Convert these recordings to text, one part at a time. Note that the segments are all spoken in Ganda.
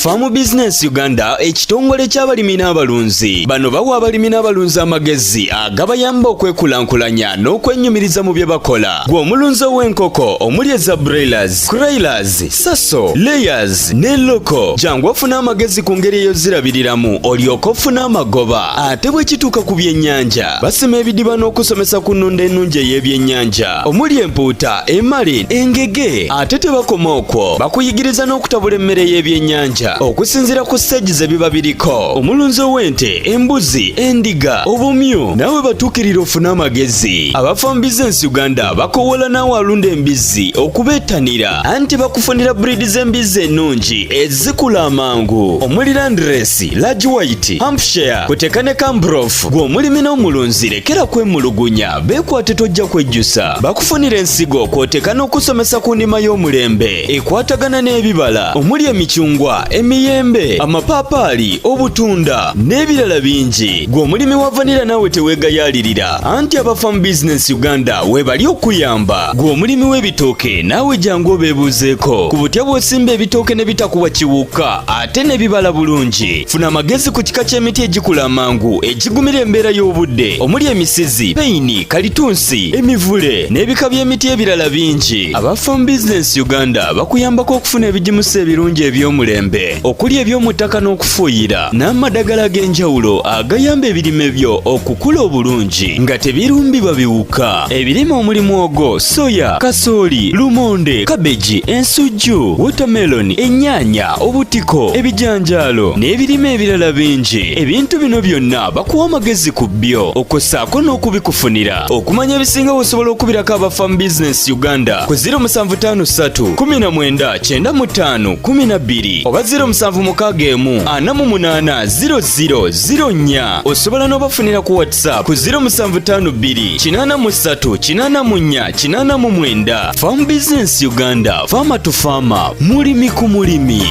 Farm Business Uganda ekitongole ky'abalimi n'abalunzi bano bawa abalimi n'abalunzi amagezi agabayamba okwekulankulanya n'okwenyumiriza mu bye bakola. Gwe omulunzi w'enkoko omuli eza broilers, crailers, saso, layers ne loko jangu ofuna amagezi ku ngeri ey'ozirabiriramu olyoke ofune amagoba. Ate bwe kituuka ku byennyanja basima ebidiba n'okusomesa ku nnunda ennungi ey'ebyennyanja omuli empuuta, emali, engege. Ate tebakoma okwo bakuyigiriza n'okutabula emmere y'ebyennyanja okusinziira ku stage ze biba biriko. Omulunzi w'ente, embuzi, endiga, obumyu nawe batuukirira ofuna amagezi. Aba Farm Business Uganda bakowola naawe alunda embizzi okubeetanira anti bakufunira breed z'embizzi ennungi ezikula amangu omuli Landrace, Large White, Hampshire kuteeka ne Cambrough. Gwe omulimi n'omulunzi lekera kwemulugunya beekwate tojja kwejjusa. Bakufunira ensigo kw'oteeka n'okusomesa ku ndima y'omulembe ekwatagana n'ebibala omuli emicungwa, emiyembe, amapaapaali, obutunda n'ebirala bingi. Gwe omulimi wa vanilla naawe teweegayaalirira anti aba Farm Business Uganda webali okuyamba. Gwe omulimi w'ebitooke naawe jangu obeebuuzeeko ku butya bw'osimba ebitooke ne bitakuwa kiwuka ate ne bibala bulungi. Funa amagezi ku kika ky'emiti egikula amangu egigumira embeera y'obudde omuli emisizi, peyini, kalitunsi, emivule n'ebika by'emiti ebirala bingi. Aba Farm Business Uganda bakuyambako okufuna ebigimusa ebirungi eby'omulembe okuli eby'omu ttaka n'okufuuyira n'amadagala ag'enjawulo agayamba ebirime byo okukula obulungi nga tebirumbibwa biwuka. Ebirime omuli muwogo, soya, kasooli, lumonde, kabeji, ensujju, watermelon, ennyaanya, obutiko, ebijanjaalo n'ebirime ebirala bingi. Ebintu bino byonna bakuwa amagezi ku byo okossaako n'okubikufunira. Okumanya ebisinga osobola okubirako aba Farm Business Uganda ku 0753 19 95 12 oba 0761 48 0004. Osobola n'obafunira ku WhatsApp ku 0752 83 84 89. Farm Business Uganda, farmer to farmer, mulimi ku mulimi.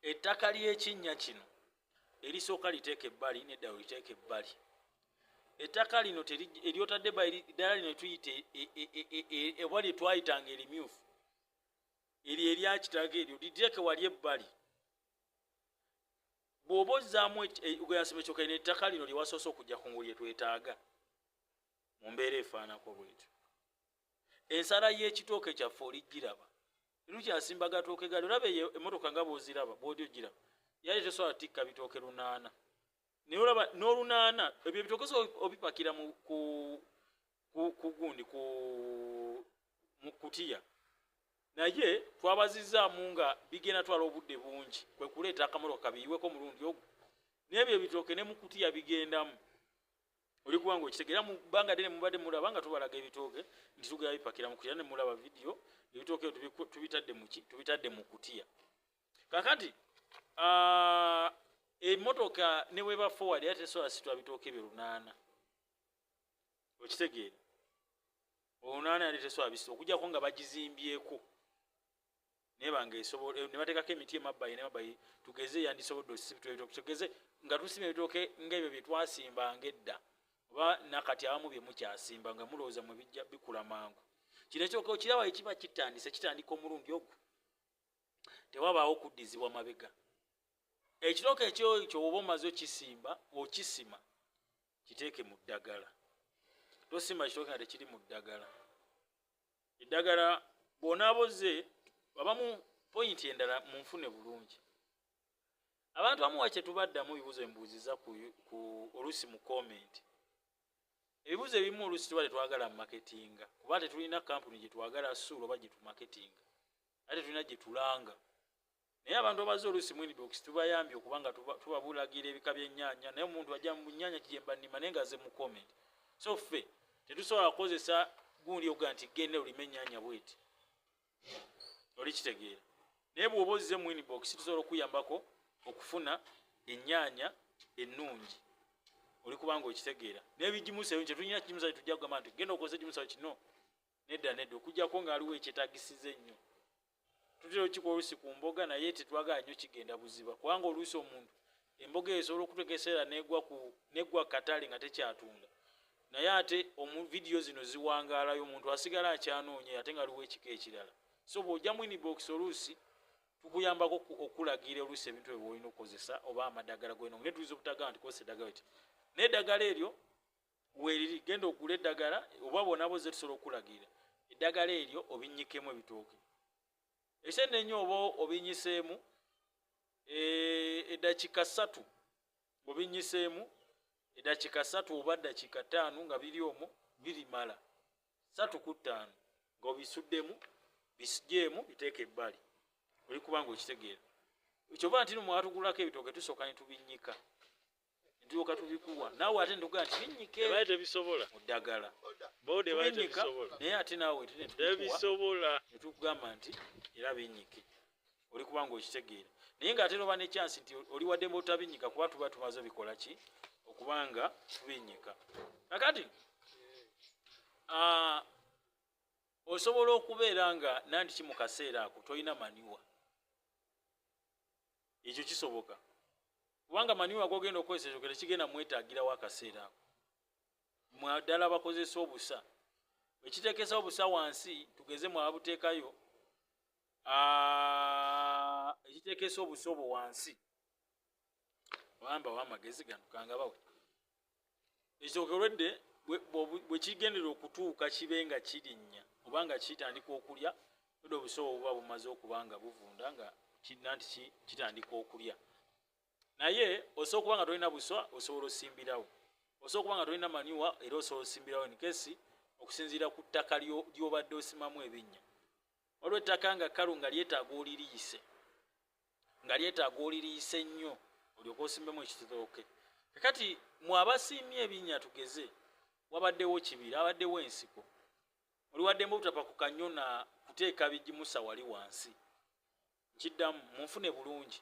Ettaka ly'ekinnya kino erisooka liteeke ebbali nedda liteeke ebbali. Ettaka lino eryotadde ebbali ddala lino tuyite ewa lye twayitanga erimyufu eryo erya kitaka eryo liteeke wali ebbali. Bw'oba ozzaamu ogweyasima ekyoka ettaka lino lye wasoose okujja ku ngulu lye twetaaga mu mbeera efaanako bwetyo. Ensala y'ekitooke kyaffe oligiraba lukyasimba gatooke gali olaba emmotoka nga bw'oziraba bw'odyo giraba yali tesobola tikka bitooke lunaana naye olaba n'olunaana ebyo ebitooke obipakira ku gundi mu kutiya naye twabazizaamu nga bigenda twala obudde bungi kwe kuleeta akamotoka biyiweko mulundi ogwo naye ebyo ebitooke ne mu kutiya bigendamu oli kuba nga okitegeera mu bbanga ddene mubadde mulaba nga tubalaga ebitooke nti tugenda bipakira mu kutiya ne mulaba vidiyo ebitooke tubitadde mu kutiya. Kakati emmotoka ne weba forward era tesobola situla bitooke bye lunaana okitegeera olunaana yali tesobola bisitula okugyako nga bagizimbyeko naye banga esobola ne bateekako emiti emabbali n'emabbali tugeze yandisobodde osisibitula ebitooke tugeze nga tusimba ebitooke ng'ebyo bye twasimbanga edda oba nakati abamu bye mukyasimba nga mulowooza mwe bijja bikula mangu. Kino ekyoka okiraba ekiba kitandika omulundi ogwo tewabaawo kuddizibwa mabega. Ekitooke ekyo oba omaze okisima kiteeke mu ddagala. Tosimba kitooke nga tekiri mu ddagala. Eddagala bw'onaaboze abamu poyinti endala munfune bulungi. Abantu abamu wakye tubaddamu ebibuuzo embuuziza ku oluusi mu komenti. Ebibuuzo ebimu oluusi tuba tetwagala maketinga kuba tetulina kampuni gye twagala ssuula oba gye tumaketinga ate tulina gye tulanga. Naye abantu abaze oluusi mwini box tubayambye okubanga tubabulagira ebika by'ennyaanya naye omuntu ajja mu nnyaanya kijemba nnima naye nga ze mu comment. So ffe tetusobola kukozesa gundi oga nti genda olime ennyaanya bweti oli kitegeera naye bw'oba ozze mwini box tusobola okuyambako okufuna ennyaanya ennungi oli kubanga okitegeera n'ebigimusa ebyo tetulina kigimusa tujja kugamba nti genda okozesa ekigimusa kino nedda okujjako ng'aliwo ekyetagisiza ennyo. Tutera okikola oluusi ku mboga naye tetwagala nnyo kigenda buziba kubanga oluusi omuntu emboga esobola okutegeseera n'eggwa katale nga tekyatunda naye ate vidiyo zino ziwangaalayo omuntu asigala akyanoonya ate nga aliwo ekika ekirala. So bw'ojjamu inbox oluusi tukuyambako okulagira oluusi ebintu ebyo olina okukozesa oba amaddagala gwenonga naye tuyiza obutagamba nti kozesa eddagala eti naye eddagala eryo weeriri genda okugula eddagala oba bonaabo ze tusobola okulagira eddagala eryo obinnyikemu ebitooke ekisenennya oba obinyiseemu eddakiika 3 obinyiseemu eddakiika 3 oba ddakiika 5 nga biri omwo birimala 3 ku 5 ng'obisuddemu bisigyemu biteeka ebbali oli kubanga okitegeera kyova nti mwatugulako ebitooke tusooka ne tubinnyika ne tulyoka tubikuwa naawe ate ntugaa nti binnyike baye tebisobola mu ddagala bode baye tebisobola naye ate naawe tebisobola ne tukugamba nti era binnyike oli kubanga okitegeera naye ng'ate noba ne chance nti oli waddemu otabinnyika kuba tuba tumaze bikola ki okubanga tubinnyika kakati osobola okubeera nga nandiki mu kaseera ako tolina maniwa ekyo kisoboka kubanga maniwa gogenda okukozesa ekyo tekigenda mwetaagirawo akaseera ako mwaddala bakozesa obusa ekiteekesa obusa wansi tugeze mwabuteekayo ekiteekesa obusa obwo wansi wamba wamagezi gano kangabawe ekitooke olwedde bwe kigendera okutuuka kibe nga kirinnya obanga kitandika okulya odde obusa obwo buba bumaze okuba nga buvunda nga nti kitandika okulya naye osobola okuba nga tolina buswa osobola osimbirawo osobola okuba nga tolina maniwa era osobola osimbirawo nikesi okusinziira ku ttaka ly'obadde osimamu ebinnya waliwo ettaka nga kkalu nga lyetaaga oliriise nnyo olyoka osimbemu ekitooke kakati mwabasiimye ebinnya tugeze wabaddewo kibira abaddewo ensiko oli waddemu obutapa ku kanyona kuteeka bigimusa wali wansi nkiddamu munfune bulungi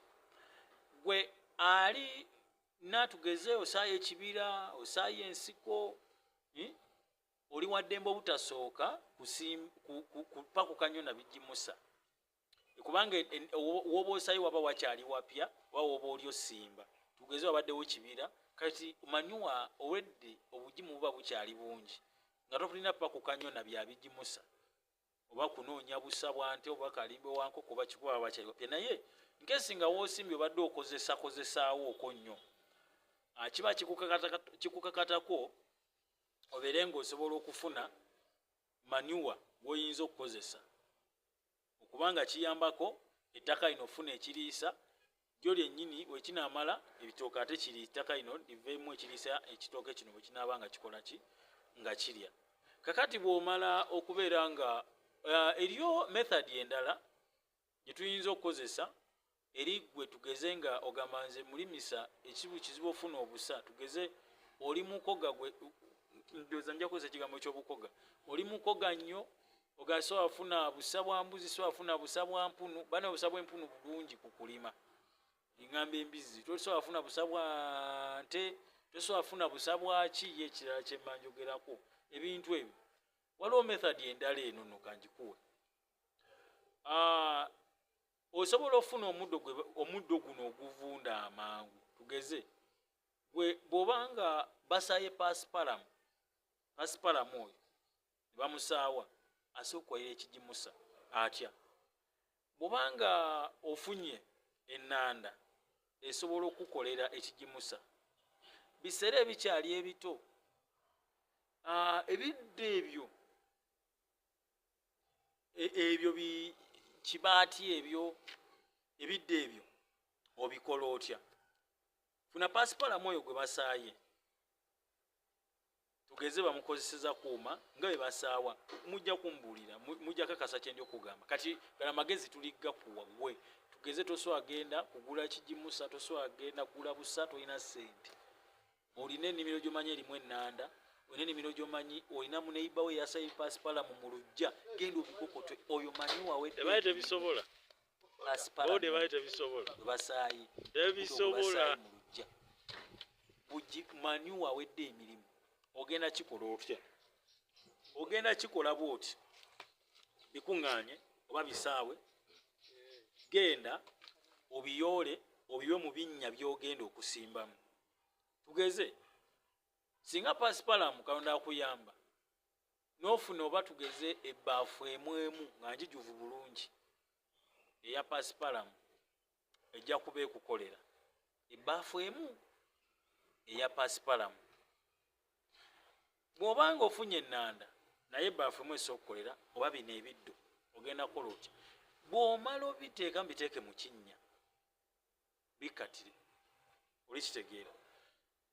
gwe ali natugeze osaayo ekibira osaayo ensiko oli waddembe obutasooka kupa ku kanyona bigimusa kubanga woba osaayo waba wakyali wapya oba woba oli osimba tugeze wabaddewo kibira kati manyuwa owedde obugimu buba bukyali bungi nga totulina pa ku kanyona bya bigimusa oba kunoonya busa bwante oba kalimbe wankoko oba kikuba bakyali wapya naye nkesi nga woosimbye obadde okozesaawo okwo nnyo kiba kikukakatako obeere ng'osobola okufuna manyuwa gwoyinza okukozesa okubanga kiyambako ettaka lino ofuna ekiriisa gyo lyennyini wekinaamala ebitooke ate kiri ettaka lino liveemu ekiriisa ekitooke kino bwe kinaaba nga kikola ki nga kirya kakati bw'omala okubeera nga eriyo methodi endala gye tuyinza okukozesa eri gwe tugeze nga ogamba nze mulimisa kizibu ofuna obusa tugeze oli mukoga gwe ndoza nja kukozesa ekigambo ekyobukoga oli mukoga nnyo ogaso afuna busa bwa mbuzi so afuna busa bwa mpunu bana busa bwa mpunu bulungi ku kulima ingamba embizi toso afuna busa bwa nte toso afuna busa bwa ki ekirala kyemmanjogerako ebintu ebyo waliwo methodi endala eno nno kanjikuwe osobola ofuna omuddo guno oguvunda amangu tugeze bw'obanga basaye pasipalamu oyo ne bamusaawa asooka okwayira ekigimusa atya bw'obanga ofunye ennanda esobola okukolera ekigimusa biseera ebikyali ebito ebidde ebyo kibaati ebyo ebidde ebyo obikola otya funa pasipalamu oyo gwe basaaye tugeze bamukozeseza kuuma nga bwe basaawa mujja kumbuulira mujja kakasa kyendi okugamba kati gala magezi tuligga kuwa gwe tugeze tosobola agenda kugula kigimusa tosobola agenda kugula busa tolina ssente olina ennimiro gy'omanyi erimu ennanda olina ennimiro gy'omanyi olina muneiba we yasaye pasipalamu mu lujja genda obikokotwe oyo manyi waweebaye tebisobola ode baye tebisobola basaayi tebisobola mu lujja manyi wawedde emirimu ogenda kikola otya ogenda kikola bwoti bikuŋŋaanye oba bisaawe genda obiyoole obiwe mu binnya by'ogenda okusimbamu tugeze singa pasipalamu Katonda akuyamba n'ofuna oba tugeze ebbaafu emu nga njijuvu bulungi eya pasipalamu ejja kuba ekukolera ebbaafu emu eya pasipalamu. Bw'obanga ofunye ennanda naye ebbaafu emu esookukolera oba bino ebiddo ogenda kukola otya? Bw'omala obiteeka mbiteeke mu kinnya bikkatire, olikitegeera.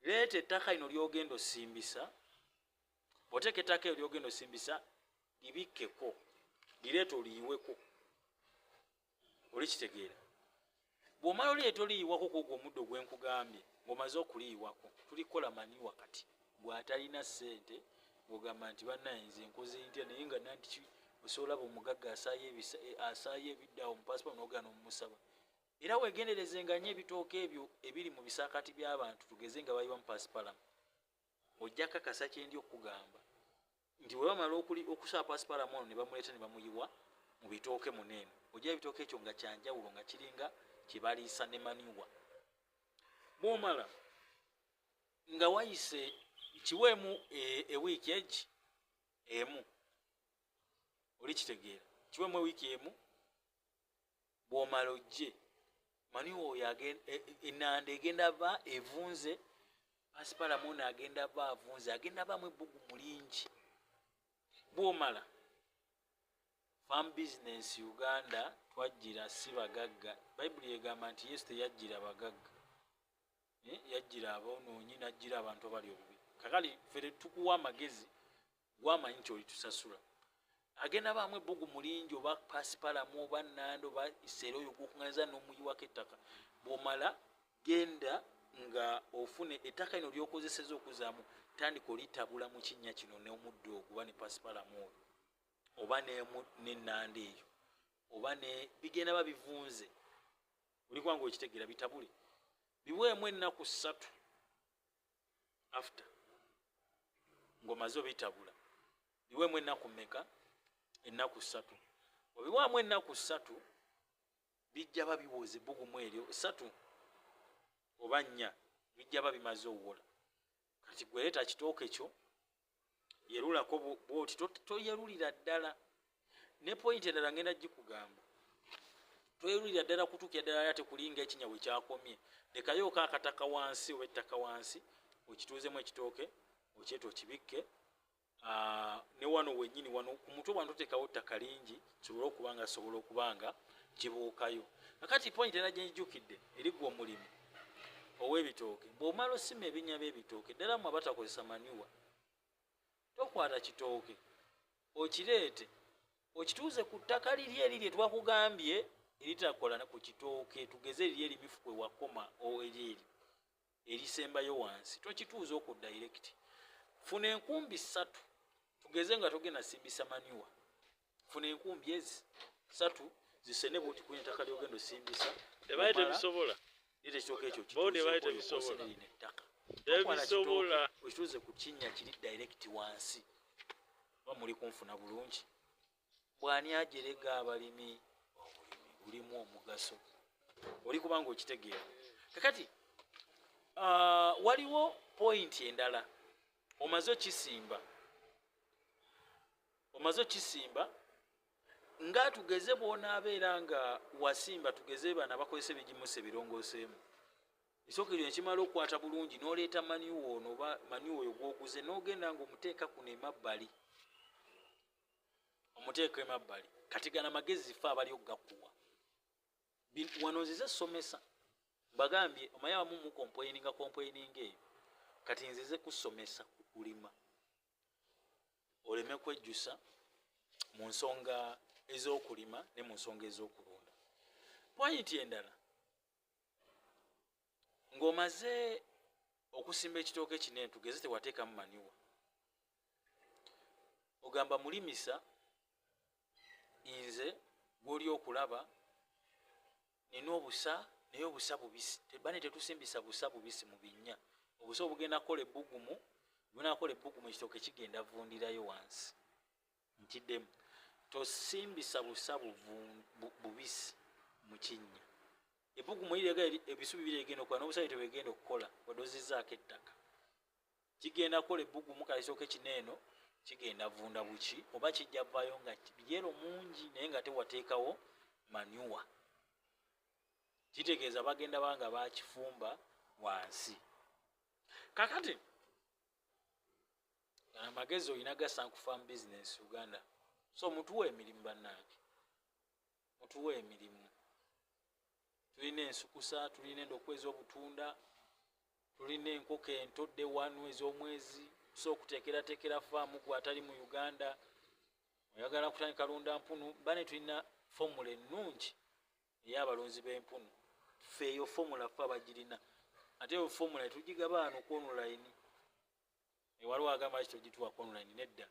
Leeta ettaka lino ly'ogenda osimbisa, bw'oteeka ettaka eryo ly'ogenda osimbisa libikkeko, lireeta oliyiweko, olikitegeera. Bw'omala olireeta oliyiwako kwogwo omuddo gwe nkugambye, ng'omaze okuliyiwako tulikola maniwa kati. Bw'atalina ssente ng'ogamba nti bannaye nze nkoze ntya naye nga nanti osobola omugagga asaayo ebiddawo mu pasipamu n'ogenda n'omusaba. Era weegenderezenga nnyo ebitooke ebyo ebiri mu bisaakaati by'abantu tugeze nga bayiwa mu pasipalamu. Ojja kakasa kye ndi okugamba nti bwe bamala okusaba pasipalamu ono ne bamuleeta ne bamuyiwa mu bitooke muneeno, ojja ebitooke ekyo nga kyanjawulo nga kiringa kye baliisa ne maniwa. Bw'omala nga wayise kiweemu ewiiki emu, olikitegeera, kiweemu ewiiki emu, bw'omala ojje maniwa oyo ennanda egenda ba evunze, pasipalamu ono agenda ba avunze, agenda baamu ebbugumu lingi. Bw'omala farm business Uganda twajjira si bagagga. Bayibuli egamba nti Yesu teyajjira bagagga, yajjira aboonoonyi n'ajjira abantu abali obubi. Kakali ffe tukuwa amagezi gwamanyi nti olitusasula. Agenda baamu ebbugumu lingi oba pasipalamu oba nnanda oba iseera oyo gwokuŋŋanyiza n'omuyiwako ettaka. Bw'omala genda nga ofune ettaka lino ly'okozeseza okuzaamu, tandika olitabula mu kinnya kino n'omuddo ogwo oba ne pasipalamu oyo oba n'ennanda eyo oba bigenda babivunze. Oli kubanga okitegeera bitabule biweemu ennaku 3 after ng'omaze obitabula. Biweemu ennaku mmeka? Ennaku 3. Obiwaamu ennaku 3 bijja babiwoza ebbugumu eryo 3 oba 4 bijja babimaze owola. Kati gwe leeta kitooke kyo yerulako bw'oti, toyerulira ddala. Ne point endala ngenda gikugamba, toyerulira ddala kutuukira ddala ate kulinga ekinya bwe kyakomye. Lekayooka akataka wansi oba ettaka wansi okituuzemu ekitooke okyeta okibikke. Ne wano wennyini wano ku mutwe wano toteekawo ttaka lingi sobola okubanga kibuukayo. Kakati point endala gye njijjukidde eriggwa omulimi ow'ebitooke, bw'omala osima ebinnya by'ebitooke ddala mmwe abatakozesa maniwa, tokwata kitooke okireete okituuze ku ttaka liri eri lye twakugambye eritakola ku kitooke, tugeze liri erimifu kwe wakoma eryeri erisembayo wansi, tokituuza oku direct. Funa enkumbi 3 tugeze nga togenda simbisa maniwa. Funa enkumbi ezi 3 zisene bwoti ku ttaka ly'ogenda osimbisa. Tebaite bisobola. Lite ekitooke ekyo Bode baite bisobola. Ettaka Tebisobola. okituuze ku kinnya kiri direct wansi. Muli kunfuna bulungi. Bw'ani ajerega abalimi bulimu omugaso. Oli kubanga okitegeera. Kakati waliwo point endala. Omaze okisimba nga tugeze bw'onaabeera nga wasimba tugeze bana bakozesa ebigimuse birongooseemu. Ekisooka ekyo nekimala okukwata bulungi n'oleeta maniwa ono oba maniwa oyo gw'oguze n'ogenda ng'omuteeka kuno emabbali. Omuteeka emabbali. Kati gana magezi ffe abali okugakuwa. Wano nzize somesa. Bagambye omanyi abamu mu complaining eyo. Kati nzize kusomesa ku kulima. Oleme kwejjusa mu nsonga ez'okulima ne mu nsonga ez'okulunda. Point endala. Ng'omaze okusimba ekitooke kinene tugeze tewateekamu maniwa. Ogamba mulimisa nze gw'oli okulaba nina obusa naye obusa bubisi. Bane tetusimbisa busa bubisi mu binnya. Obusa obugenda kukola ebbugumu, bunakola ebbugumu ekitooke kigenda vundirayo wansi. Nkiddemu. Tosimbisa busa bubisi mu kinnya. Ebbugumu lirega ebisubi biregenda okukola n'obusa bitebegenda okukola wadozizzaako ettaka. kigenda kola ebbugumu kalisooke kineeno kigenda vunda buki oba kijja vaayo nga yero mungi naye nga tewateekawo manyuwa kitegeeza bagenda banga bakifumba wansi kakati amagezi olina gasa farm business Uganda so mutuwa emirimu bannange mutuwa emirimu tulina ensukusa tulina endokwe z'obutunda tulina enkoko entodde wanu ez'omwezi so okuteekerateekera faamu gwatali mu Uganda oyagala kutandika lunda mpunu bane tulina fomula ennungi ey'abalunzi b'empunu ffe eyo fomula ffe abagirina ate eyo fomula etugigaba wano ku online waliwo agamba kito gituwa ku online nedda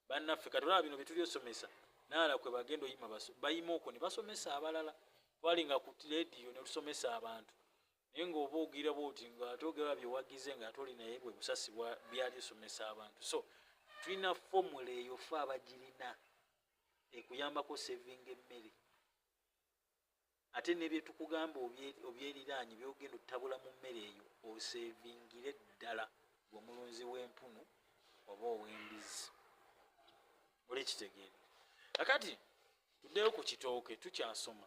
bannaffe katolaba bino bye tulyosomesa naala kwe bagenda oyima bayima okwo ne basomesa abalala twalinga ku leediyo ne tusomesa abantu naye ng'oba ogira bwoti ng'ate ogera bye wagize ng'ate oli naye bwe busasi byali osomesa abantu so tulina fomula eyo ffe abagirina ekuyambako sevinga emmere ate nebye tukugamba obyeriraanye byogenda otabula mu mmere eyo osevingire ddala omulunzi w'empunu oba ow'embizi oli kitegeere akati tuddeyo ku kitooke tukyasoma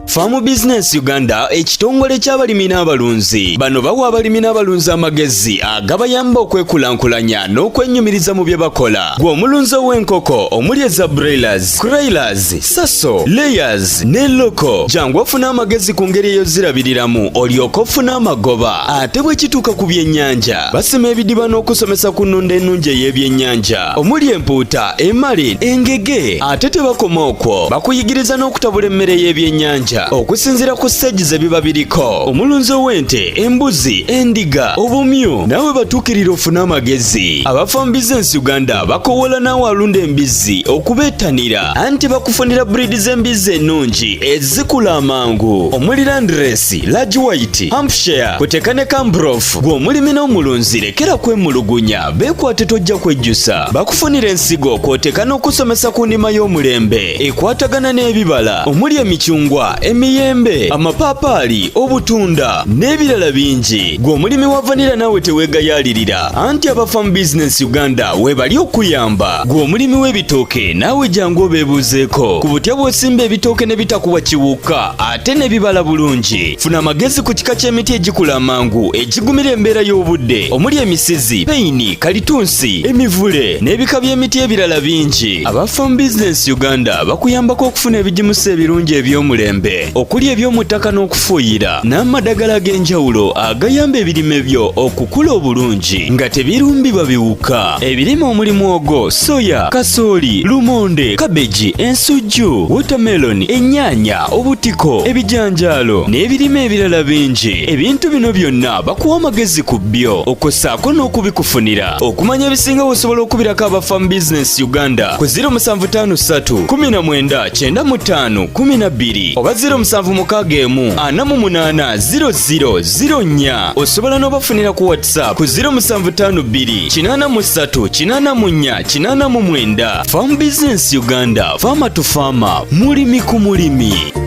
Farm Business Uganda ekitongole ky'abalimi n'abalunzi bano bawa abalimi n'abalunzi amagezi agabayamba okwekulankulanya n'okwennyumiriza mu bye bakola gw'omulunzi w'enkoko omuli eza broilers, crailers, saso, layers ne loko jangu ofuna amagezi ku ngeri ey'ozirabiriramu olyoke ofune amagoba ate bwe kituuka ku byennyanja basima ebidiba n'okusomesa ku nnunda ennungi ey'ebyennyanja omuli empuuta, emale, engege ate tebakoma okwo bakuyigiriza n'okutabula emmere y'ebyennyanja okusinziira ku stage ze biba biriko omulunzi w'ente, embuzi, endiga, obumyu nawe batuukirira ofune amagezi aba Farm Business Uganda bakowola naawe alunda embizi okubeetanira anti bakufunira breed z'embizi ennungi ezikula amangu omuli Landrace, Large White, Hampshire kuteka ne Cambrough gw'omulimi n'omulunzi lekera kwemulugunya beekwate tojja kwejjusa bakufunira ensigo kwoteka n'okusomesa ku ndima y'omulembe ekwatagana n'ebibala omuli emicungwa emiyembe amapaapaali obutunda n'ebirala bingi gw'omulimi wa vanira naawe teweegayaalirira anti aba Farm Business Uganda webali okuyamba gw'omulimi w'ebitooke naawe jangu obeebuuzeeko ku butya bw'osimba ebitooke ne bitakuwa kiwuka ate ne bibala bulungi funa amagezi ku kika ky'emiti egikula amangu egigumira embeera y'obudde omuli emisizi, peyini, kalitunsi, emivule n'ebika by'emiti ebirala bingi aba Farm Business Uganda bakuyambako okufuna ebigimusa ebirungi eby'omulembe okuli eby'omu ttaka n'okufuuyira n'amadagala ag'enjawulo agayamba ebirime byo okukula obulungi nga tebirumbibwa biwuka ebirime omuli muwogo, soya, kasooli, lumonde, kabeji, ensujju, watermelon, ennyaanya, obutiko, ebijanjaalo n'ebirime ebirala bingi ebintu bino byonna bakuwa amagezi ku byo okossaako n'okubikufunira okumanya ebisinga osobola okubirako aba Farm Business Uganda ku 0753 19 95 12 oba 0761480004 osobola n'obafunira ku WhatsApp ku 0752 83 84 89. Farm Business Uganda, farmer to farmer, mulimi ku mulimi.